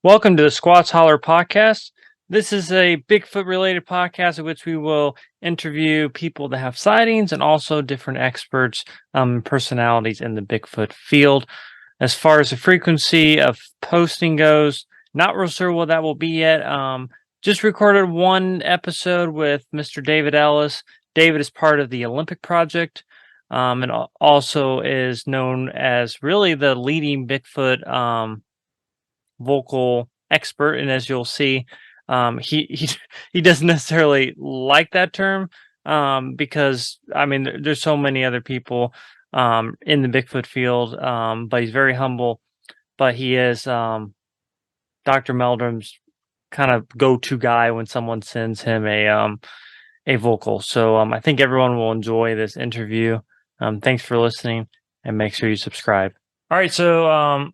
Welcome to the Squatch Holler podcast. This is a Bigfoot related podcast in which we will interview people that have sightings and also different experts, personalities in the Bigfoot field. As far as the frequency of posting goes, not real sure what that will be yet. Just recorded one episode with Mr. David Ellis. David is part of the Olympic Project, and also is known as really the leading Bigfoot vocal expert. And as you'll see, he he doesn't necessarily like that term, because I mean there's so many other people in the Bigfoot field, but he's very humble. But he is Dr. Meldrum's kind of go-to guy when someone sends him a vocal. So I think everyone will enjoy this interview. Thanks for listening, and make sure you subscribe. All right, so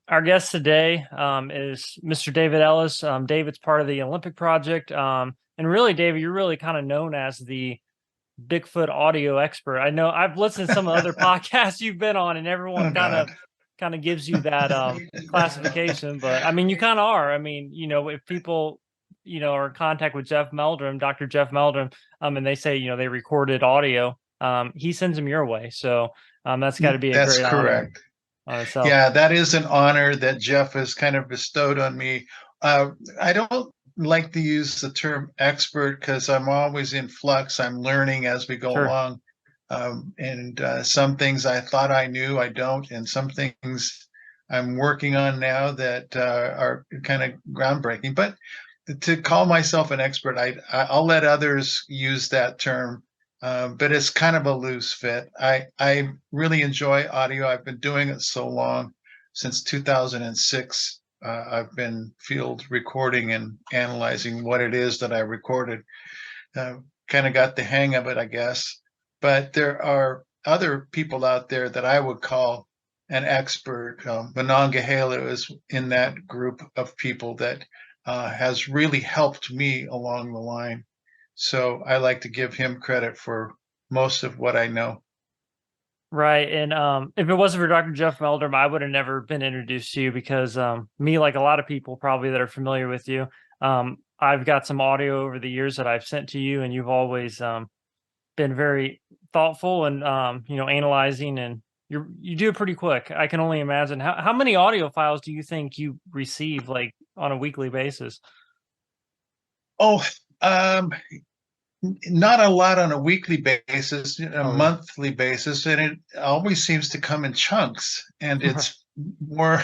our guest today is Mr. David Ellis. David's part of the Olympic Project, and really, David, you're really kind of known as the Bigfoot audio expert. I know I've listened to some of the other podcasts you've been on, and everyone Oh God. kind of gives you that classification. But I mean, you kind of are. I mean, if people are in contact with Jeff Meldrum, Dr. Jeff Meldrum, and they say they recorded audio, he sends them your way. So that's got to be a That's great honor correct. on itself. Yeah, that is an honor that Jeff has kind of bestowed on me. I don't like to use the term expert because I'm always in flux. I'm learning as we go Sure. along. And some things I thought I knew, I don't. And some things I'm working on now that are kind of groundbreaking. But to call myself an expert, I'll let others use that term. But it's kind of a loose fit. I really enjoy audio. I've been doing it so long, since 2006. I've been field recording and analyzing what it is that I recorded. Kind of got the hang of it, I guess. But there are other people out there that I would call an expert. Monongahela is in that group of people that has really helped me along the line. So I like to give him credit for most of what I know. Right. And if it wasn't for Dr. Jeff Meldrum, I would have never been introduced to you because me, like a lot of people probably that are familiar with you, I've got some audio over the years that I've sent to you, and you've always been very thoughtful and analyzing, and you do it pretty quick. I can only imagine how many audio files do you think you receive like on a weekly basis? Oh, um, not a lot on a weekly basis, a Oh yeah. monthly basis, and it always seems to come in chunks. And Right. it's more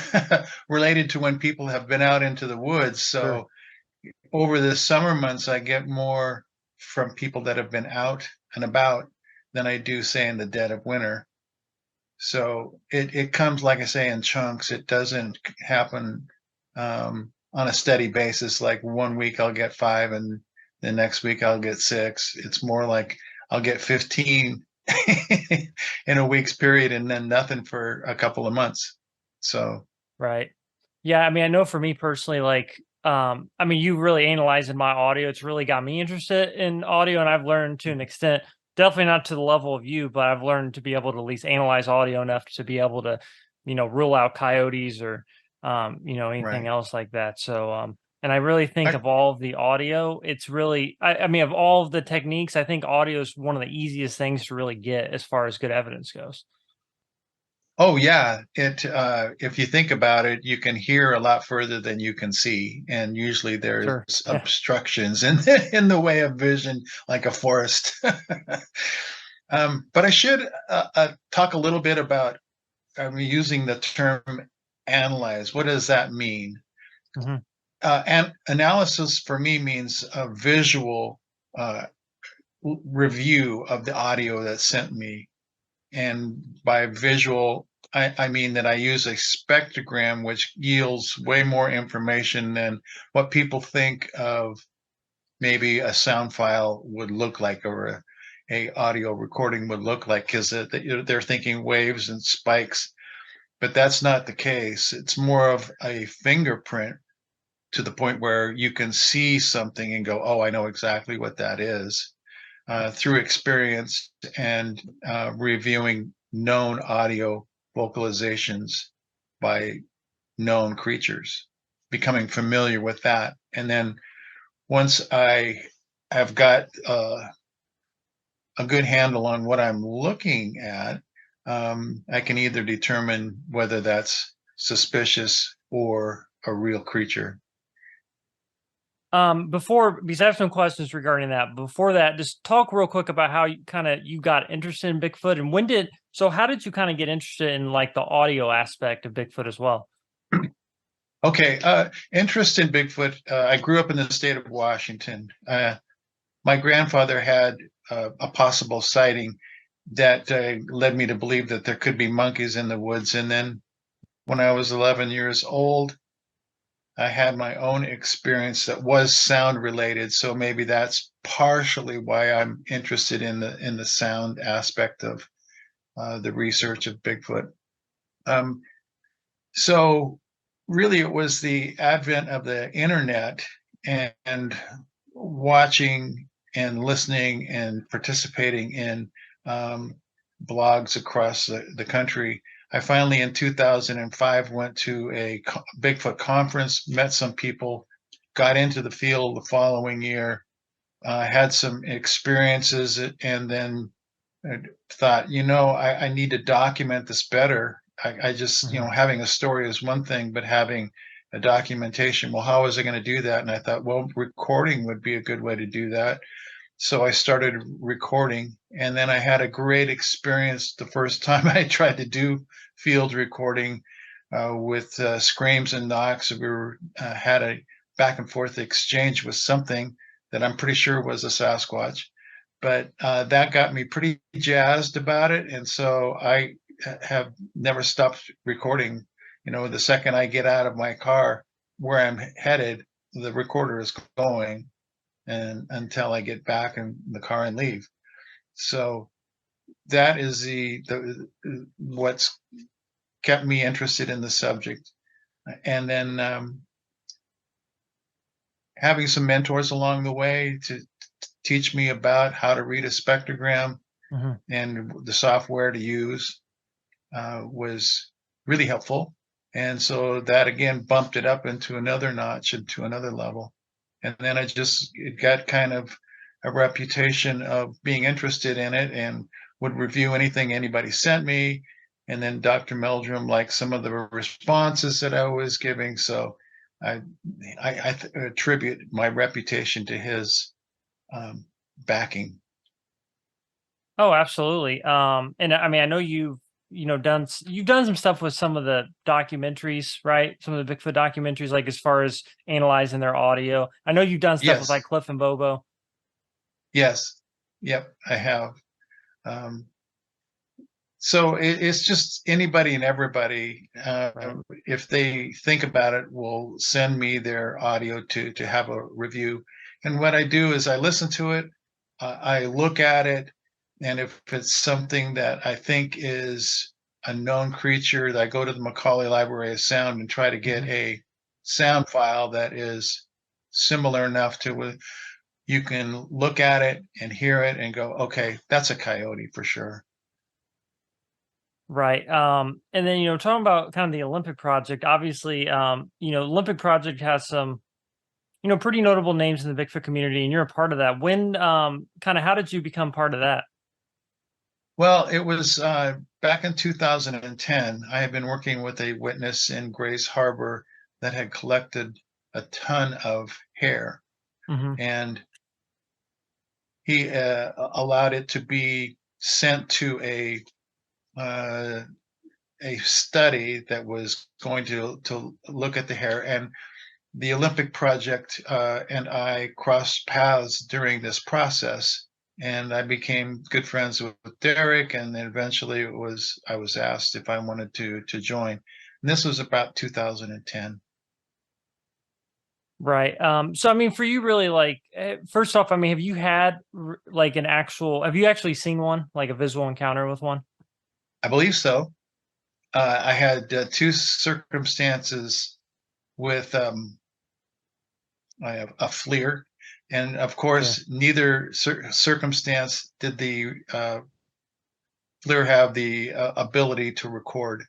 related to when people have been out into the woods. Sure. So over the summer months, I get more from people that have been out and about than I do, say, in the dead of winter. So it comes, like I say, in chunks. It doesn't happen on a steady basis. Like one week I'll get 5, and the next week I'll get 6. It's more like I'll get 15 in a week's period, and then nothing for a couple of months. So Right. Yeah, I mean, I know for me personally, like, I mean, you really analyzing my audio. It's really got me interested in audio, and I've learned to an extent, definitely not to the level of you, but I've learned to be able to at least analyze audio enough to be able to, rule out coyotes or, anything right. else like that. So, and I really think I, of all of the audio, it's really, I mean, of all of the techniques, I think audio is one of the easiest things to really get as far as good evidence goes. oh yeah, it if you think about it, you can hear a lot further than you can see, and usually there's Sure. Yeah. obstructions in in the way of vision, like a forest. But I should talk a little bit about using the term analyze. What does that mean? Hmm. And analysis for me means a visual uh, review of the audio that's sent me. And by visual, I mean that I use a spectrogram, which yields way more information than what people think of maybe a sound file would look like, or a audio recording would look like, because they're thinking waves and spikes, but that's not the case. It's more of a fingerprint, to the point where you can see something and go, oh, I know exactly what that is, through experience and reviewing known audio vocalizations by known creatures. becoming familiar with that. And then once I have got a good handle on what I'm looking at, I can either determine whether that's suspicious or a real creature. Before, because I have some questions regarding that. Before that, just talk real quick about how you got interested in Bigfoot, and how did you kind of get interested in like the audio aspect of Bigfoot as well? Okay, interest in Bigfoot. I grew up in the state of Washington. My grandfather had a possible sighting that led me to believe that there could be monkeys in the woods. And then when I was 11 years old, I had my own experience that was sound related. So maybe that's partially why I'm interested in the sound aspect of the research of Bigfoot. Um, so really, it was the advent of the internet and watching and listening and participating in um, blogs across the country. I finally, in 2005, went to a Bigfoot conference, met some people, got into the field the following year, had some experiences, and then thought, I need to document this better. I just, Hmm. having a story is one thing, but having a documentation, well, how was I going to do that? And I thought, well, recording would be a good way to do that. So I started recording, and then I had a great experience the first time I tried to do field recording with screams and knocks. We had a back and forth exchange with something that I'm pretty sure was a Sasquatch, but that got me pretty jazzed about it, and so I have never stopped recording. The second I get out of my car, where I'm headed, the recorder is going and until I get back in the car and leave. So that is the what's kept me interested in the subject. And then having some mentors along the way to teach me about how to read a spectrogram Hmm. and the software to use was really helpful. And so that again bumped it up into another notch, into another level. And then it got kind of a reputation of being interested in it and would review anything anybody sent me. And then Dr. Meldrum liked some of the responses that I was giving. So I, I attribute my reputation to his um, backing. Oh, absolutely. And I mean, I know you've done some stuff with some of the documentaries, right? Some of the Bigfoot documentaries, like as far as analyzing their audio. I know you've done stuff with like Yes, Cliff and Bobo. yes, yep, I have. Um, So it's just anybody and everybody, Right. if they think about it, will send me their audio to have a review. And what I do is I listen to it, I look at it, and if it's something that I think is a known creature, that I go to the Macaulay Library of Sound and try to get Mhm. a sound file that is similar enough to what you can look at it and hear it and go, okay, that's a coyote for sure. Right. And then, talking about kind of the Olympic project, obviously, Olympic project has some, pretty notable names in the Bigfoot community, and you're a part of that. How did you become part of that? Well, it was back in 2010. I had been working with a witness in Grays Harbor that had collected a ton of hair, Hmm. and he allowed it to be sent to uh, a study that was going to look at the hair. And the Olympic project and I crossed paths during this process, and I became good friends with Derek. And then eventually, I was asked if I wanted to join. And this was about 2010. Right. So I mean, for you, really, like, first off, I mean, have you actually seen one, like a visual encounter with one? I believe so. I had two circumstances with I have a FLIR, and of Sure. course, neither circumstance did the FLIR have the ability to record.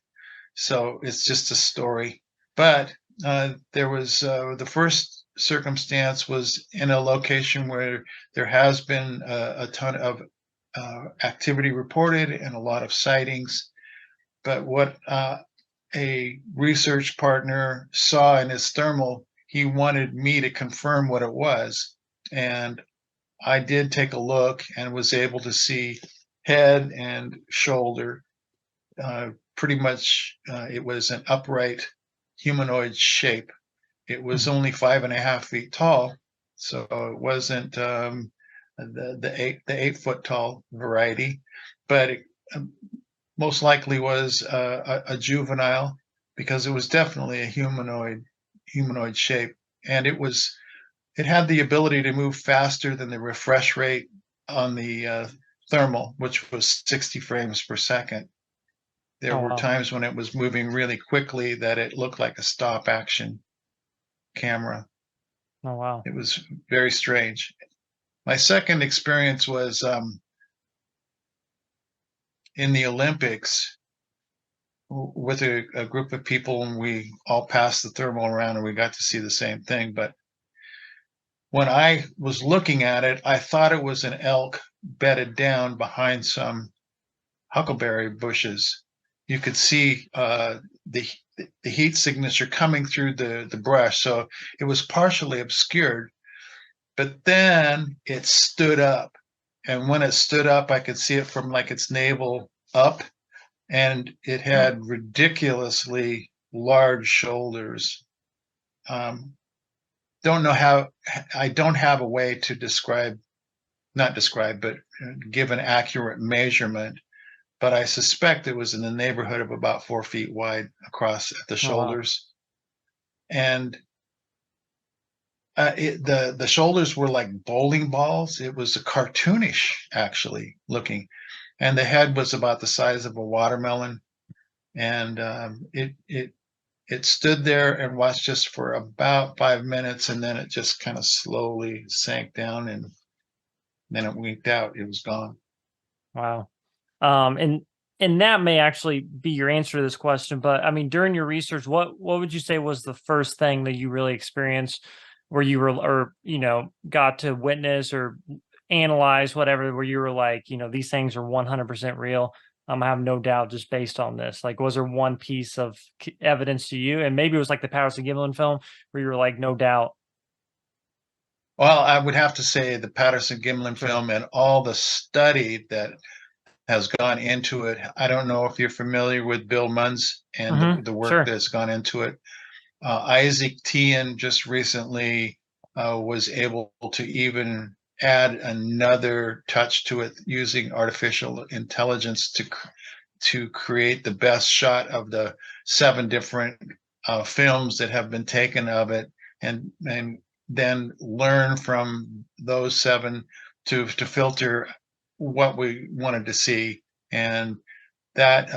So it's just a story. But There was the first circumstance was in a location where there has been a ton of activity reported and a lot of sightings. But what a research partner saw in his thermal, he wanted me to confirm what it was. And I did take a look and was able to see head and shoulder. Pretty much, it was an upright humanoid shape. It was Mhm. only 5.5 feet tall, so it wasn't the 8 foot tall variety, but it most likely was a juvenile because it was definitely a humanoid shape, and it had the ability to move faster than the refresh rate on the thermal, which was 60 frames per second. There Oh were wow. times when it was moving really quickly that it looked like a stop action camera. Oh wow. It was very strange. My second experience was in the Olympics with a group of people, and we all passed the thermal around and we got to see the same thing. But when I was looking at it, I thought it was an elk bedded down behind some huckleberry bushes. You could see the heat signature coming through the brush, so it was partially obscured. But then it stood up, and when it stood up, I could see it from like its navel up, and it Hmm. had ridiculously large shoulders. Um, don't know how. I don't have a way to describe, not describe, but give an accurate measurement. But I suspect it was in the neighborhood of about 4 feet wide across at the Oh wow. shoulders, and the shoulders were like bowling balls. It was a cartoonish, actually looking, and the head was about the size of a watermelon. And it stood there and watched just for about 5 minutes, and then it just kind of slowly sank down, and then it winked out. It was gone. Wow. And that may actually be your answer to this question, but I mean, during your research, what would you say was the first thing that you really experienced where you were, or got to witness or analyze whatever, where you were like, these things are 100% real. I have no doubt just based on this. Like, was there one piece of evidence to you, and maybe it was like the Patterson Gimlin film, where you were like, no doubt, Well, I would have to say the Patterson Gimlin sure, film and all the study that has gone into it. I don't know if you're familiar with Bill Munns and the work sure, that's gone into it. Isaac Tian just recently was able to even add another touch to it using artificial intelligence to create the best shot of the 7 different films that have been taken of it, and then learn from those 7 to filter what we wanted to see. And that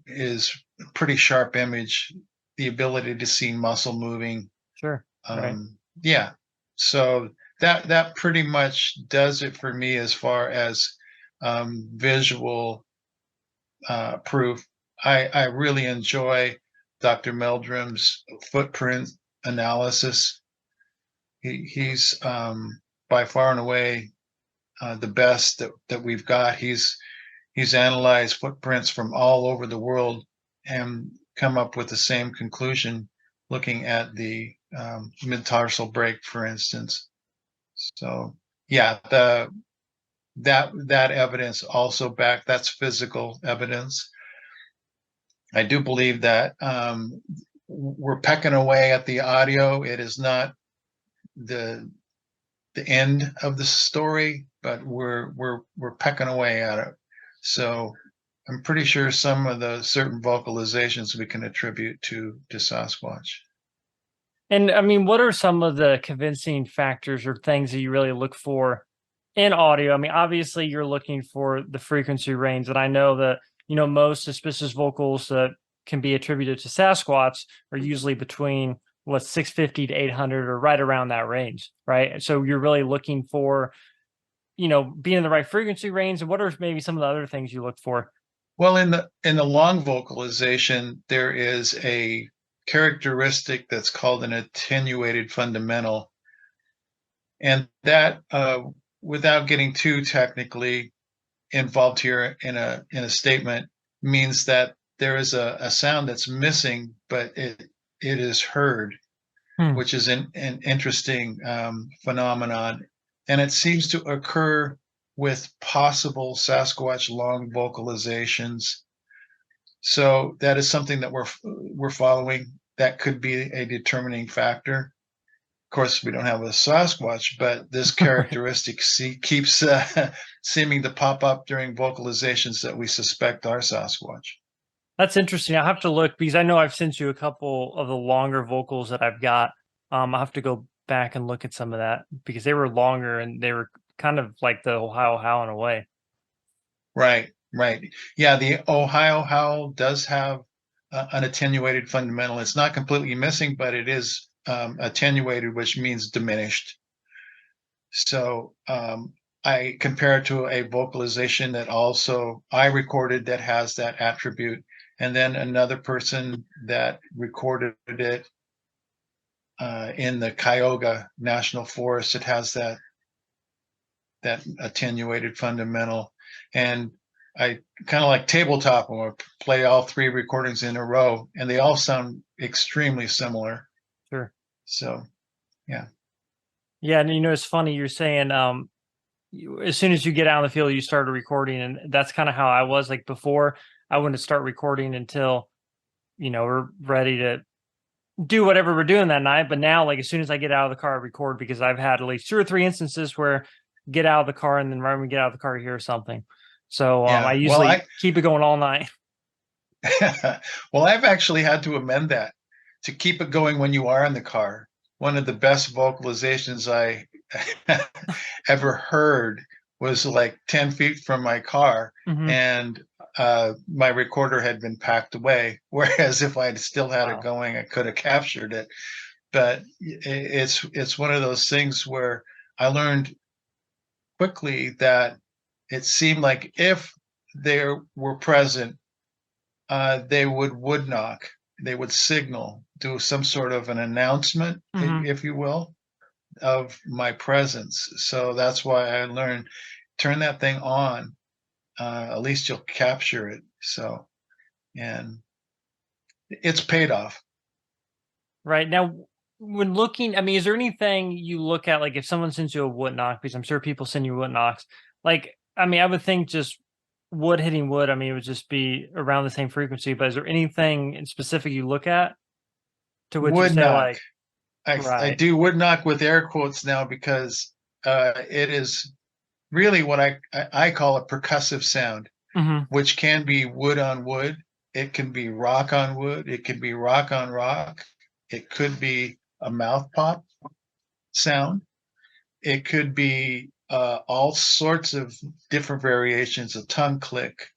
is a pretty sharp image, the ability to see muscle moving. sure, right, Yeah, so that pretty much does it for me as far as visual proof. I really enjoy Dr. Meldrum's footprint analysis. He's by far and away the best that we've got. He's analyzed footprints from all over the world and come up with the same conclusion, looking at the mid-tarsal break, for instance. So yeah, the that evidence also that's physical evidence. I do believe that we're pecking away at the audio. It is not the the end of the story, but we're pecking away at it. So I'm pretty sure some of the certain vocalizations we can attribute to Sasquatch. And I mean, what are some of the convincing factors or things that you really look for in audio? I mean, obviously you're looking for the frequency range, and I know that, most suspicious vocals that can be attributed to Sasquatch are usually between what 650 to 800 or right around that range, right? And so you're really looking for, being in the right frequency range. And what are maybe some of the other things you look for? Well, in the long vocalization, there is a characteristic that's called an attenuated fundamental. And that, without getting too technically involved here in a statement, means that there is a sound that's missing, but it is heard, Hmm. which is an interesting phenomenon. And it seems to occur with possible Sasquatch long vocalizations. So that is something that we're following. That could be a determining factor. Of course, we don't have a Sasquatch, but this Right. characteristic keeps seeming to pop up during vocalizations that we suspect are Sasquatch. That's interesting. I'll have to look because I know I've sent you a couple of the longer vocals that I've got. I'll have to go back and look at some of that because they were longer and they were kind of like the Ohio How in a way. Right, right. Yeah, the Ohio howl does have an attenuated fundamental. It's not completely missing, but it is attenuated, which means diminished. So I compare it to a vocalization that also I recorded that has that attribute, and then another person that recorded it in the Cuyahoga National Forest. It has that attenuated fundamental, and I kind of like tabletop them or play all three recordings in a row, and they all sound extremely similar. Sure. So yeah, Yeah, and it's funny you're saying as soon as you get out in the field, you started recording, and that's kind of how I was. Like before, I wouldn't start recording until we're ready to do whatever we're doing that night. But now, like as soon as I get out of the car, I record because I've had at least 2 or 3 instances where get out of the car and then right when we get out of the car, you hear something. So I yeah. Well, usually keep it going all night. well, I've actually had to amend that to keep it going when you are in the car. One of the best vocalizations I ever heard was like 10 feet from my car, Hmm. and my recorder had been packed away. Whereas if I'd still had it Wow. going, I could have captured it. But it's one of those things where I learned quickly that it seemed like if they were present, they would knock, they would signal, do some sort of an announcement, Hmm. if you will, of my presence. So that's why I learned turn that thing on. At least you'll capture it. So, and it's paid off. Right now, when looking, I mean, is there anything you look at, like if someone sends you a wood knock, because I'm sure people send you wood knocks. Like, I mean, I would think just wood hitting wood. I mean, it would just be around the same frequency. But is there anything in specific you look at to which you Would say, knock. like, I right? do would knock with air quotes now because it is really what I call a percussive sound, Hmm. which can be wood on wood. It can be rock on wood. It can be rock on rock. It could be a mouth pop sound. It could be all sorts of different variations, a tongue click.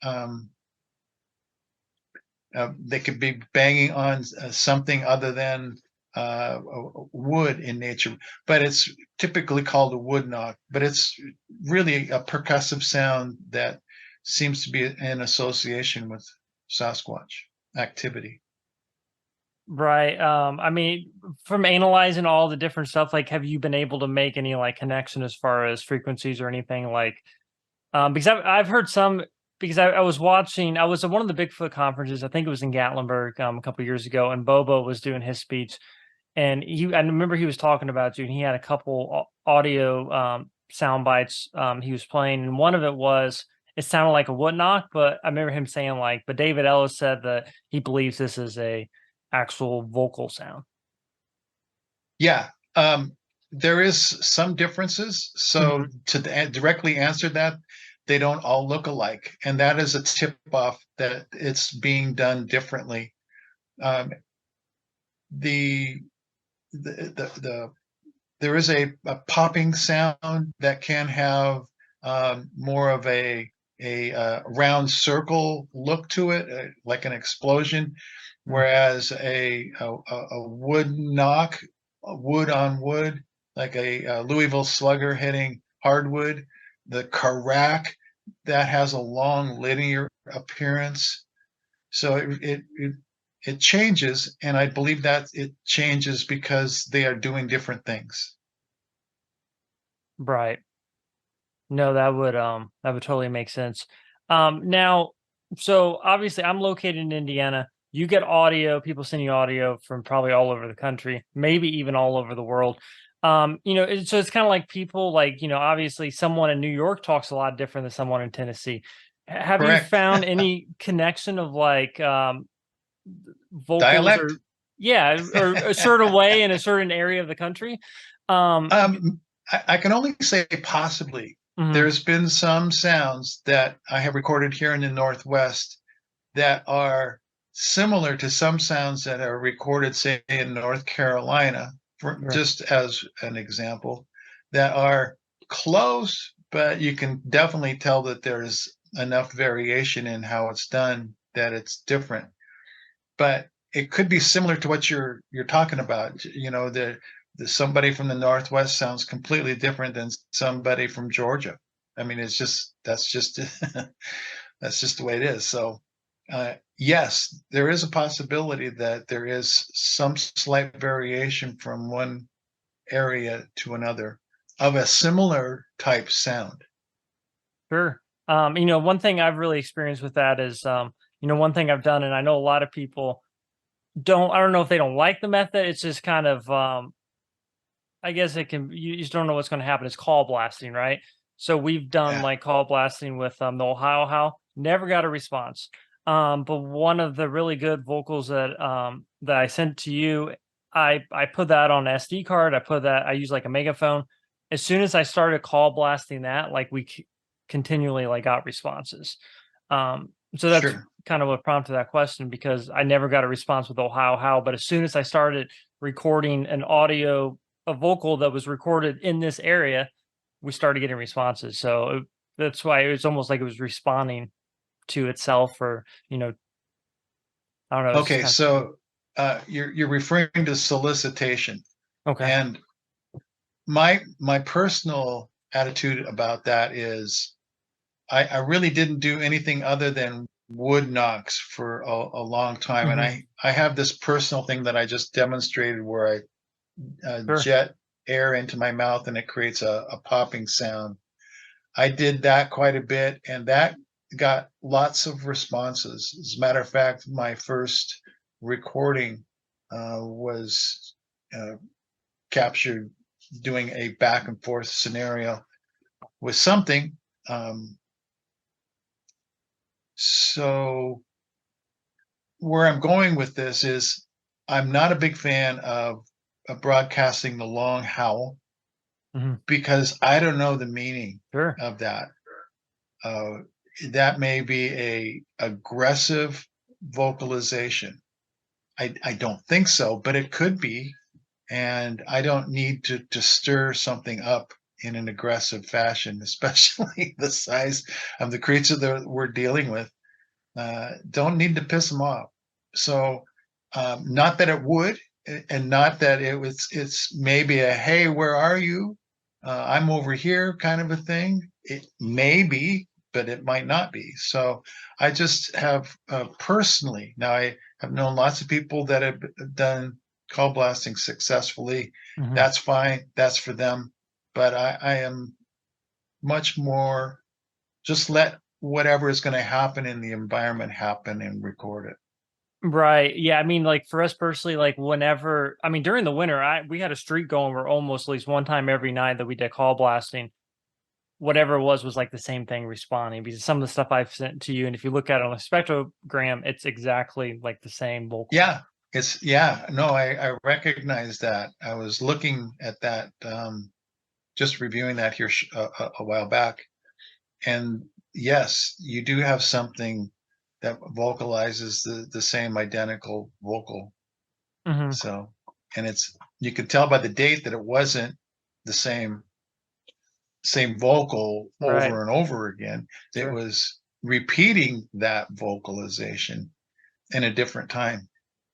They could be banging on something other than wood in nature, but it's typically called a wood knock. But it's really a percussive sound that seems to be in association with Sasquatch activity. Right. I mean, from analyzing all the different stuff, like, have you been able to make any like connection as far as frequencies or anything like? Because I've heard some because I was watching. I was at one of the Bigfoot conferences. I think it was in Gatlinburg a couple years ago, and Bobo was doing his speech, and I remember he was talking about you, and he had a couple audio sound bites he was playing, and one of it was it sounded like a wood knock, but I remember him saying like, but David Ellis said that he believes this is a actual vocal sound. Yeah, there is some differences. Hmm. So to directly answer that, they don't all look alike, and that is a tip off that it's being done differently. Um, the, the there is a popping sound that can have more of a round circle look to it, like an explosion, whereas a wood knock, wood on wood, like a Louisville Slugger hitting hardwood, the carack that has a long linear appearance. So it changes, and I believe that it changes because they are doing different things. Right. No, that would totally make sense. Now, so obviously I'm located in Indiana. You get audio, people send you audio from probably all over the country, maybe even all over the world. So it's kind of like people like, obviously someone in New York talks a lot different than someone in Tennessee. Have you Correct. found any connection of like vocals Dialect. or yeah, or a certain way in a certain area of the country? Um, Um, I can only say possibly. mhm, There's been some sounds that I have recorded here in the Northwest that are similar to some sounds that are recorded, say, in North Carolina, for sure, just as an example, that are close, but you can definitely tell that there's enough variation in how it's done that it's different. But it could be similar to what you're talking about. The somebody from the Northwest sounds completely different than somebody from Georgia. I mean, it's just that's just that's just the way it is. So, yes, there is a possibility that there is some slight variation from one area to another of a similar type sound. sure. One thing I've really experienced with that is, one thing I've done, and I know a lot of people I don't know if they don't like the method. It's just kind of, I guess you just don't know what's going to happen. It's call blasting, right? So we've done Yeah, like call blasting with the Ohio How, never got a response. But one of the really good vocals that I sent to you, I put that on an SD card. I use like a megaphone. As soon as I started call blasting that, like continually like got responses. So that's sure. kind of what prompted that question because I never got a response with Ohio How, but as soon as I started recording a vocal that was recorded in this area, we started getting responses. So that's why it was almost like it was responding to itself, or I don't know. It's just Okay, kind so you're referring to solicitation, of okay. and my personal attitude about that is I really didn't do anything other than wood knocks for a long time, and Hmm. I have this personal thing that I just demonstrated where I Sure. jet air into my mouth and it creates a popping sound. I did that quite a bit, and that got lots of responses. As a matter of fact, my first recording was uh, captured doing a back and forth scenario with something. Um, so where I'm going with this is I'm not a big fan of broadcasting the long howl Hmm. because I don't know the meaning Sure. of that. Uh, that may be a aggressive vocalization. I don't think so, but it could be, and I don't need to stir something up in an aggressive fashion, especially the size of the creature that we're dealing with. Don't need to piss them off. So, not that it would, and not that it's maybe a hey, where are you? I'm over here kind of a thing. It may be, but it might not be. So I just have personally now I have known lots of people that have done call blasting successfully. Hmm. That's fine. That's for them. But I am much more just let whatever is going to happen in the environment happen and record it. Right. Yeah. I mean, like for us personally, like whenever, I mean, during the winter, we had a streak going where almost at least one time every night that we did call blasting, whatever it was like the same thing responding because some of the stuff I've sent to you, and if you look at it on a spectrogram, it's exactly like the same vocal. Yeah, no, I recognize that. I was looking at that, just reviewing that here a while back. And yes, you do have something that vocalizes the same identical vocal. Hmm. So, and you could tell by the date that it wasn't the same vocal Right. over and over again. It Sure. was repeating that vocalization in a different time.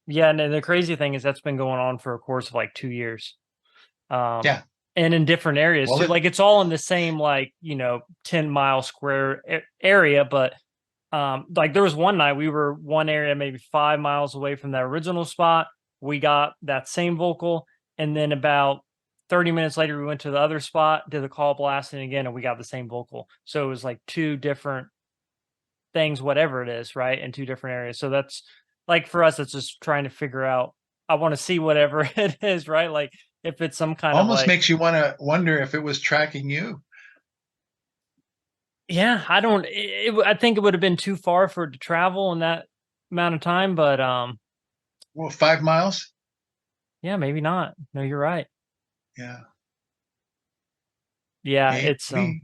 Yeah, and then the crazy thing is that's been going on for a course of like 2 years. Um, Yeah. and in different areas Well, too. Like it's all in the same like 10-mile square area, but Like there was one night we were one area maybe 5 miles away from that original spot. We got that same vocal, and then about 30 minutes later we went to the other spot, did the call blasting again, and we got the same vocal. So it was like two different things, whatever it is, right, in two different areas. So that's like for us, it's just trying to figure out. I want to see whatever it is, right? Like if it's some kind of Almost like, makes you want to wonder if it was tracking you. yeah, I don't. I think it would have been too far for it to travel in that amount of time, but Well, 5 miles? yeah, maybe not. No, you're right. Yeah, Yeah, it's maybe.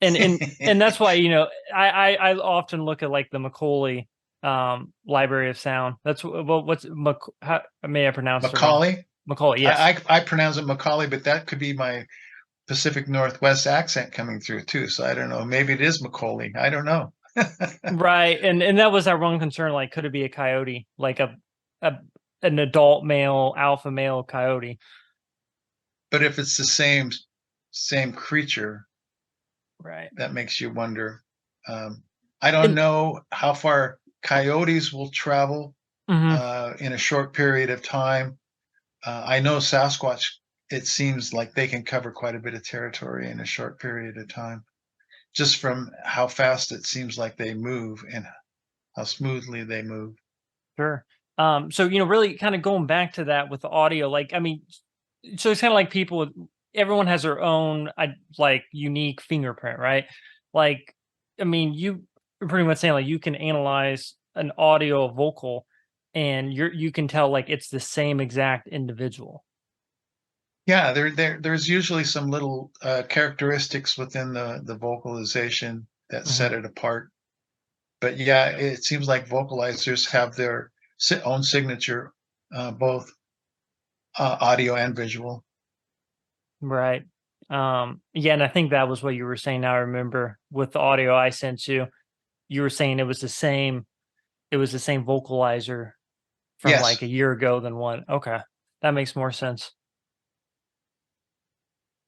and that's why, I often look at like the Macaulay Library of Sound. That's how may I pronounce it wrong? Macaulay. Macaulay, yes. I pronounce it Macaulay, but that could be my Pacific Northwest accent coming through too. So I don't know. Maybe it is Macaulay. I don't know. Right. And that was our one concern, like could it be a coyote, like a an adult male, alpha male coyote? But if it's the same creature, Right. that makes you wonder. I don't And know how far coyotes will travel mhm, in a short period of time. I know Sasquatch. It seems like they can cover quite a bit of territory in a short period of time, just from how fast it seems like they move and how smoothly they move. sure. So really kind of going back to that with the audio, like I mean, so it's kind of like people everyone has their own like unique fingerprint, right? Like I mean, you are pretty much saying like you can analyze an audio vocal and you can tell like it's the same exact individual. Yeah, there's usually some little characteristics within the vocalization that Hmm. set it apart. But yeah, it seems like vocalizers have their own signature, both audio and visual. Right. Yeah, and I think that was what you were saying. Now I remember with the audio I sent you, you were saying it was the same vocalizer from like Yes, a year ago than one. Okay. That makes more sense.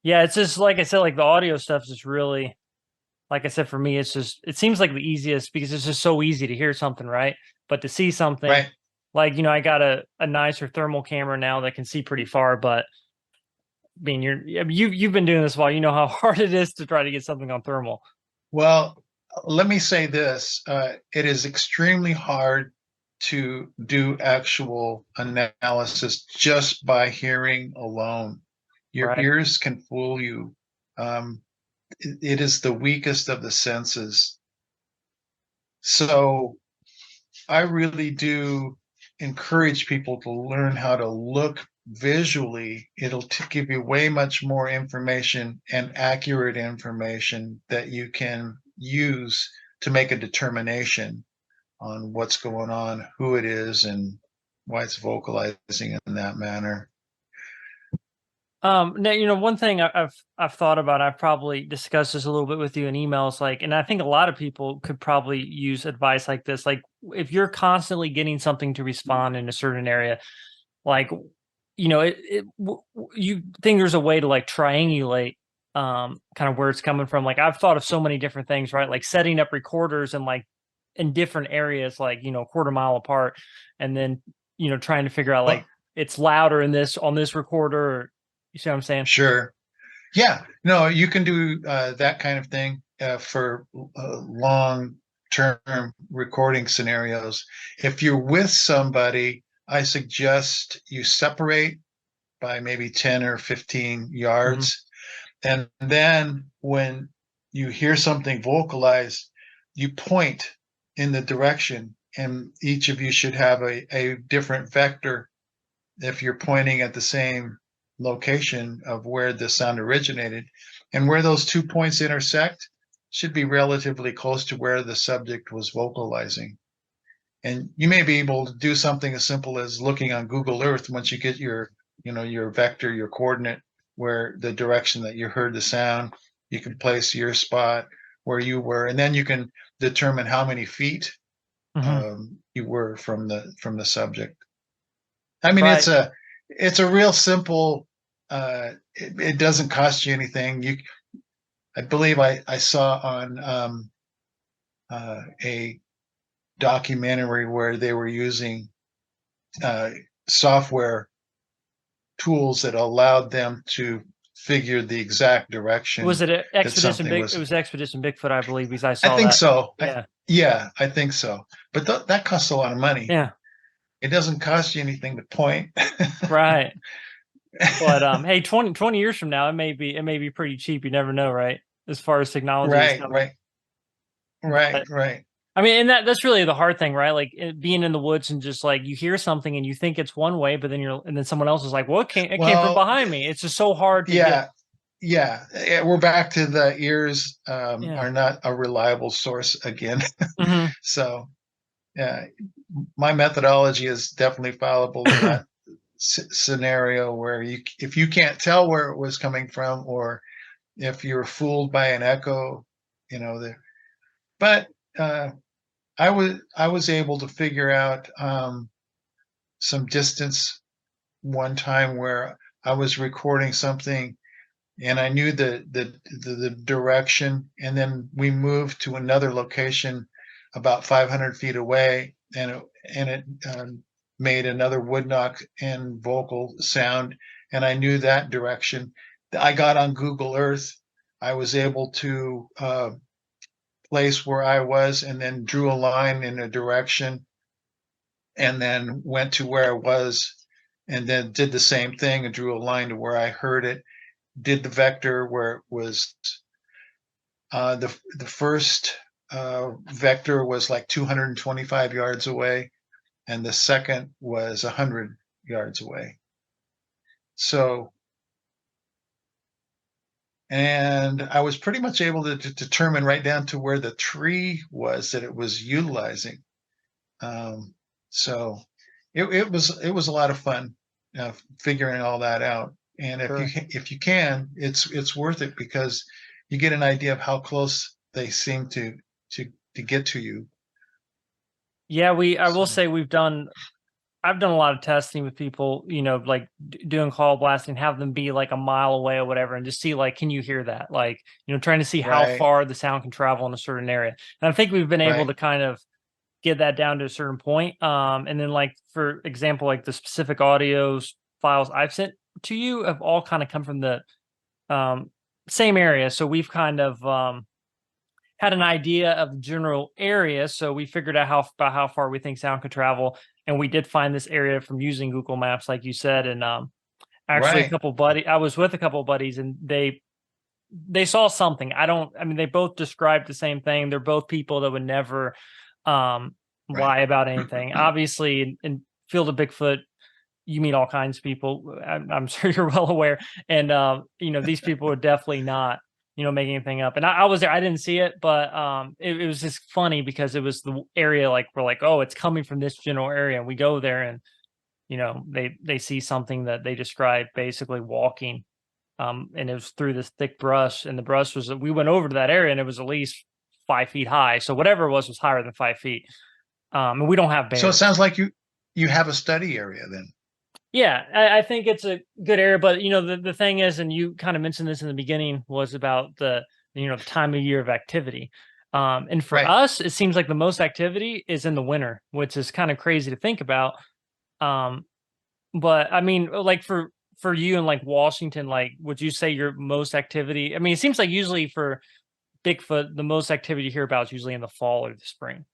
Yeah, it's just like I said, like the audio stuff is really, like I said, for me, it's just it seems like the easiest because it's just so easy to hear something, right? But to see something, right. like I got a nicer thermal camera now that can see pretty far, but I mean you've been doing this a while, you know how hard it is to try to get something on thermal. Well, let me say this. It is extremely hard to do actual analysis just by hearing alone. Your Right. ears can fool you. It is the weakest of the senses. So I really do encourage people to learn how to look visually. It'll give you way much more information and accurate information that you can use to make a determination on what's going on, who it is, and why it's vocalizing in that manner. Now, one thing I've thought about, I've probably discussed this a little bit with you in emails, like, and I think a lot of people could probably use advice like this. Like, if you're constantly getting something to respond in a certain area, like, you think there's a way to like triangulate, kind of where it's coming from. Like, I've thought of so many different things, right? Like setting up recorders and like in different areas, like quarter mile apart, and then trying to figure out like Well, it's louder in this on this recorder. You see what I'm saying? sure. Yeah, no, you can do that kind of thing for long-term recording scenarios. If you're with somebody, I suggest you separate by maybe 10 or 15 Mhm, yards. And then when you hear something vocalized, you point in the direction, and each of you should have a different vector if you're pointing at the same location of where the sound originated. And where those 2 points intersect should be relatively close to where the subject was vocalizing. And you may be able to do something as simple as looking on Google Earth once you get your vector, your coordinate, where the direction that you heard the sound, you can place your spot where you were, and then you can determine how many feet mhm. you were from the subject. I mean, Right. it's a real simple. It doesn't cost you anything. I believe I saw on a documentary where they were using uh, software tools that allowed them to figure the exact Was direction it a that Expedition something Big? It was. was Expedition Bigfoot, I believe, because I I saw think that. so. Yeah, Yeah, I think so. But that costs a lot of money. yeah, It doesn't cost you anything to point. right. But hey, 20 years from now, it may be pretty cheap. You never know, right? As far as technology is Right, coming. right, right, But right. I mean, and that's really the hard thing, right? Like being in the woods and just like you hear something and you think it's one way, but then someone else is like, "Well, it came from Well, behind me." It's just so hard to get. yeah, yeah. We're back to the ears Yeah. are not a reliable source again. Hmm. So, yeah, my methodology is definitely fallible in that scenario where if you can't tell where it was coming from, or if you're fooled by an echo, you know, but uh, I was able to figure out some distance one time where I was recording something and I knew the direction, and then we moved to another location about 500 feet away, and it made another wood knock and vocal sound, and I knew that direction. I got on Google Earth. I was able to place where I was, and then drew a line in a direction, and then went to where I was, and then did the same thing and drew a line to where I heard it, did the vector where it was. The first vector was like 225 yards away, and the second was 100 yards away. So, and I was pretty much able to determine right down to where the tree was that it was utilizing. Um, so it was a lot of fun figuring all that out. And Sure. if you can, it's worth it because you get an idea of how close they seem to to get to you. Yeah, I will So say I've done a lot of testing with people, like doing call blasting, have them be like a mile away or whatever, and just see like, can you hear that? Like, trying to see how right, far the sound can travel in a certain area. And I think we've been able right, to kind of get that down to a certain point. And then like for example, like the specific audios files I've sent to you have all kind of come from the um, same area. So we've kind of had an idea of the general area. So we figured out about how far we think sound could travel. And we did find this area from using Google Maps, like you said. And actually, right, I was with a couple buddies, and they saw something. I mean, they both described the same thing. They're both people that would never um, right. lie about anything. Obviously, in Field of Bigfoot, you meet all kinds of people. I'm sure you're well aware. And these people are definitely not, making anything up. And I was there, I didn't see it, but it was just funny because it was the area like we're like, oh, it's coming from this general area. And we go there and they see something that they described basically walking. And it was through this thick brush, and the brush was we went over to that area and it was at least 5 feet high. So whatever it was higher than 5 feet. And we don't have So it bears. sounds like you have a study area then. Yeah, I think it's a good area, but the thing is, and you kind of mentioned this in the beginning, was about the time of year of activity. And for Right. us, it seems like the most activity is in the winter, which is kind of crazy to think about. Um, but I mean, like for you in like Washington, like would you say your most activity? I mean, it seems like usually for Bigfoot, the most activity you hear about is usually in the fall or the spring.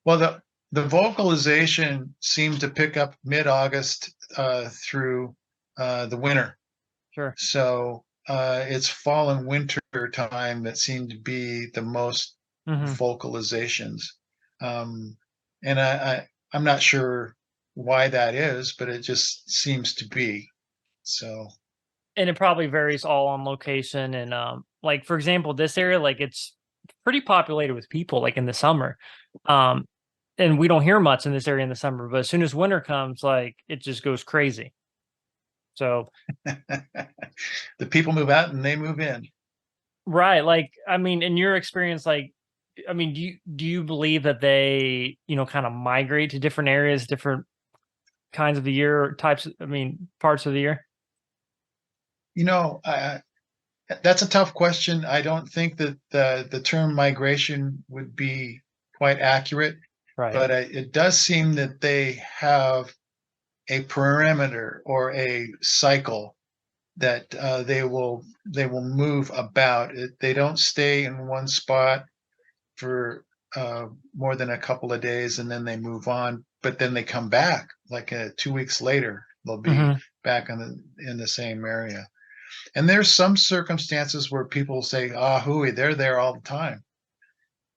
Well, the vocalization seemed to pick up mid-August through the winter. Sure. So it's fall and winter time that seem to be the most Hmm. vocalizations. Um, and I'm not sure why that is, but it just seems to be. So And it probably varies all on location and like for example this area like it's pretty populated with people like in the summer, um and we don't hear much in this area in the summer, but as soon as winter comes like it just goes crazy. So the people move out and they move in. right, like I mean in your experience, like I mean do you believe that they kind of migrate to different areas, different kinds of the year, types, I mean parts of the year? You know, that's a tough question. I don't think that the term migration would be quite accurate, Right. but it does seem that they have a perimeter or a cycle that they will move about. They don't stay in one spot for more than a couple of days and then they move on. But then they come back like 2 weeks later. They'll be Hmm. back in the same area. And there's some circumstances where people say, "Ah, hooey, they're there all the time."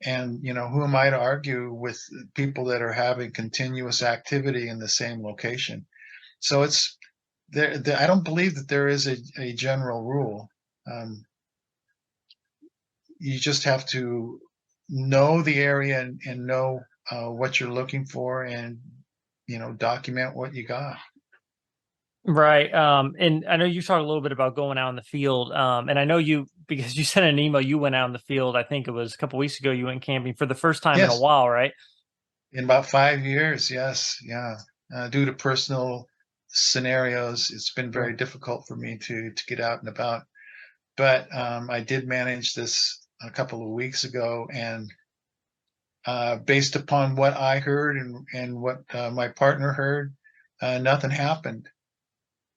And who am I to argue with people that are having continuous activity in the same location? So it's I don't believe that there is a general rule. Um, you just have to know the area and know what you're looking for, and document what you got. Right. And I know you talked a little bit about going out in the field. And I know you because you sent an email, you went out in the field. I think it was a couple weeks ago. You went camping for the first time in a Yes, while, right? in about 5 years. Yes, yeah. Due to personal scenarios, it's been Sure. very difficult for me to get out and about. But I did manage this a couple of weeks ago, and based upon what I heard and what my partner heard, nothing happened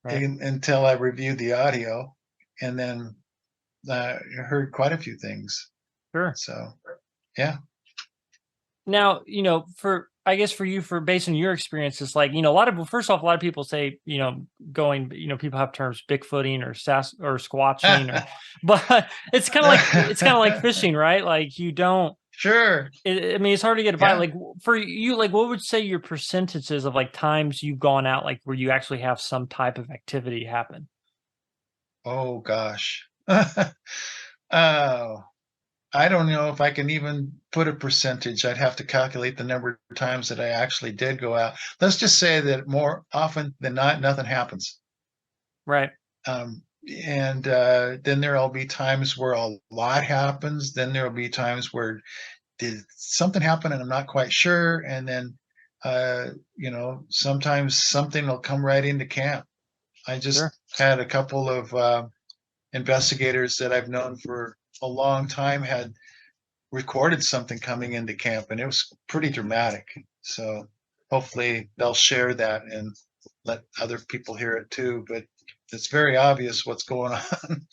Right. until I reviewed the audio, and then heard quite a few things. Sure. So, yeah. Now, for I guess for you, for based on your experiences, like, a lot of first off, a lot of people say, going, people have terms Bigfooting or or squatching or, but it's kind of like fishing, right? Like you don't, Sure. I mean, it's hard to get a bite. Yeah. Like for you, like what would you say your percentages of like times you've gone out, like where you actually have some type of activity happen? Oh gosh. Oh, I don't know if I can even put a percentage. I'd have to calculate the number of times that I actually did go out. Let's just say that more often than not, nothing happens. Right. Um, and then there'll be times where a lot happens. Then there'll be times where did something happen and I'm not quite sure. And then, sometimes something will come right into camp. I Sure. just had a couple of investigators that I've known for a long time had recorded something coming into camp, and it was pretty dramatic. So hopefully they'll share that and let other people hear it too. But it's very obvious what's going on.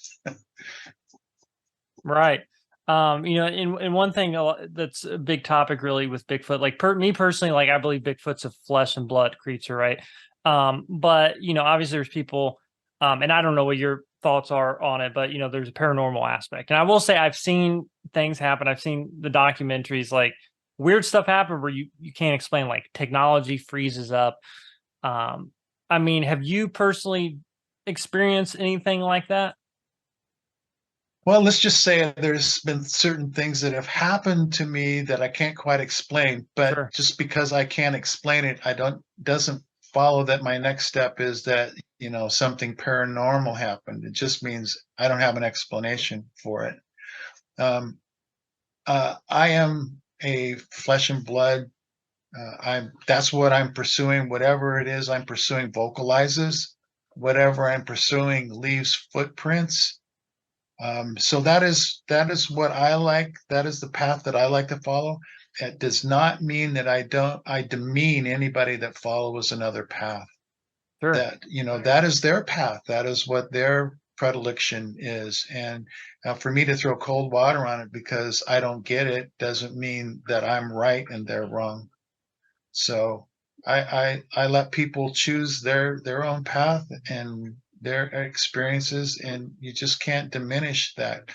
Right. And one thing that's a big topic really with Bigfoot, like me personally, like I believe Bigfoot's a flesh and blood creature, right? But obviously there's people, and I don't know what your thoughts are on it, but there's a paranormal aspect. And I will say I've seen things happen. I've seen the documentaries, like weird stuff happen where you can't explain, like technology freezes up. Um, I mean, have you personally experienced anything like that? Well, let's just say there's been certain things that have happened to me that I can't quite explain, but Sure. just because I can't explain it, I don't doesn't follow that my next step is that, something paranormal happened. It just means I don't have an explanation for it. Um, I am a flesh and blood. I'm That's what I'm pursuing. Whatever it is I'm pursuing vocalizes. Whatever I'm pursuing leaves footprints. So that is what I like. That is the path that I like to follow. It does not mean that I demean anybody that follows another path. Sure. That is their path. That is what their predilection is. And for me to throw cold water on it because I don't get it doesn't mean that I'm right and they're wrong. So I let people choose their own path and their experiences, and you just can't diminish that.